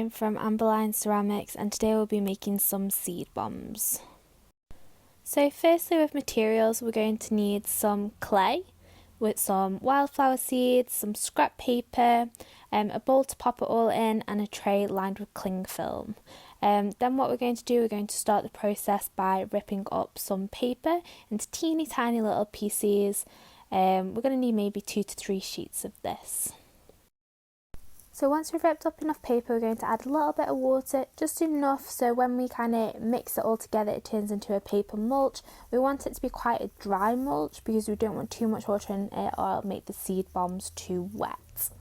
I'm from Amberline Ceramics, and today we'll be making some seed bombs. So firstly, with materials, we're going to need some clay with some wildflower seeds, some scrap paper, a bowl to pop it all in, and a tray lined with cling film. Then what we're going to do, we're going to start the process by ripping up some paper into teeny tiny little pieces. We're going to need maybe 2 to 3 sheets of this. So once we've ripped up enough paper, we're going to add a little bit of water, just enough so when we kind of mix it all together, it turns into a paper mulch. We want it to be quite a dry mulch because we don't want too much water in it or it'll make the seed bombs too wet.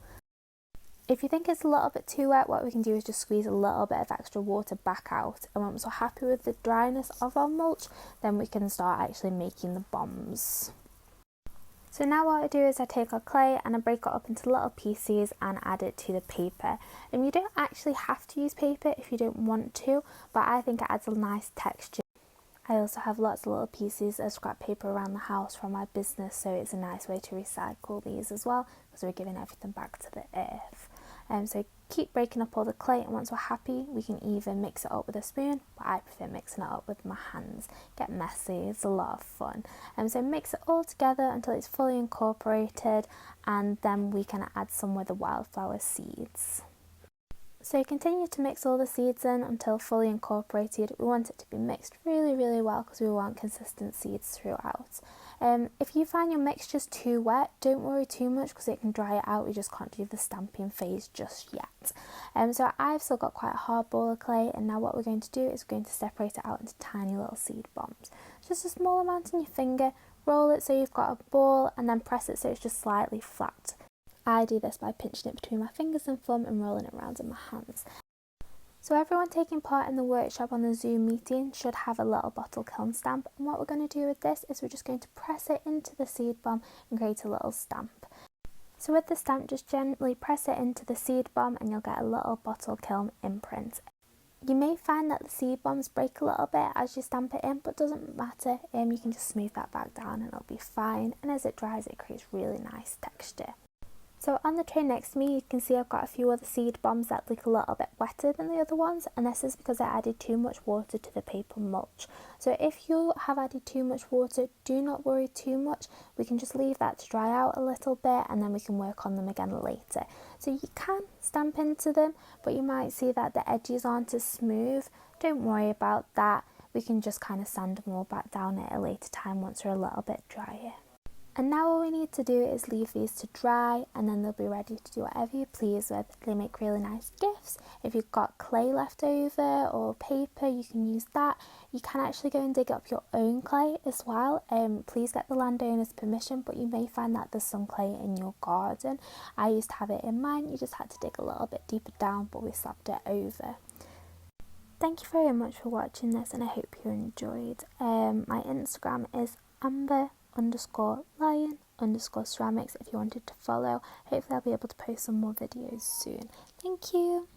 If you think it's a little bit too wet, what we can do is just squeeze a little bit of extra water back out. And once we're happy with the dryness of our mulch, then we can start actually making the bombs. So now what I do is I take our clay and I break it up into little pieces and add it to the paper. And you don't actually have to use paper if you don't want to, but I think it adds a nice texture. I also have lots of little pieces of scrap paper around the house from my business, so it's a nice way to recycle these as well, because we're giving everything back to the earth. So keep breaking up all the clay, and once we're happy we can either mix it up with a spoon, but I prefer mixing it up with my hands. Get messy, it's a lot of fun. So mix it all together until it's fully incorporated, and then we can add some with the wildflower seeds. So continue to mix all the seeds in until fully incorporated. We want it to be mixed really well because we want consistent seeds throughout. If you find your mixture's too wet, don't worry too much because it can dry it out. We just can't do the stamping phase just yet. So I've still got quite a hard ball of clay, and now what we're going to do is we're going to separate it out into tiny little seed bombs. Just a small amount in your finger, roll it so you've got a ball, and then press it so it's just slightly flat. I do this by pinching it between my fingers and thumb and rolling it around in my hands. So everyone taking part in the workshop on the Zoom meeting should have a little bottle kiln stamp, and what we're going to do with this is we're just going to press it into the seed bomb and create a little stamp. So with the stamp, just gently press it into the seed bomb and you'll get a little bottle kiln imprint. You may find that the seed bombs break a little bit as you stamp it in, but doesn't matter, you can just smooth that back down and it'll be fine, and as it dries it creates really nice texture. So on the tray next to me, you can see I've got a few other seed bombs that look a little bit wetter than the other ones, and this is because I added too much water to the paper mulch. So if you have added too much water, do not worry too much. We can just leave that to dry out a little bit and then we can work on them again later. So you can stamp into them, but you might see that the edges aren't as smooth. Don't worry about that. We can just kind of sand them all back down at a later time once they're a little bit drier. And now all we need to do is leave these to dry, and then they'll be ready to do whatever you please with. They make really nice gifts. If you've got clay left over or paper, you can use that. You can actually go and dig up your own clay as well. Please get the landowner's permission, but you may find that there's some clay in your garden. I used to have it in mine. You just had to dig a little bit deeper down, but we slapped it over. Thank you very much for watching this, and I hope you enjoyed. My Instagram is Amber_lion_ceramics if you wanted to follow. Hopefully I'll be able to post some more videos soon. Thank you.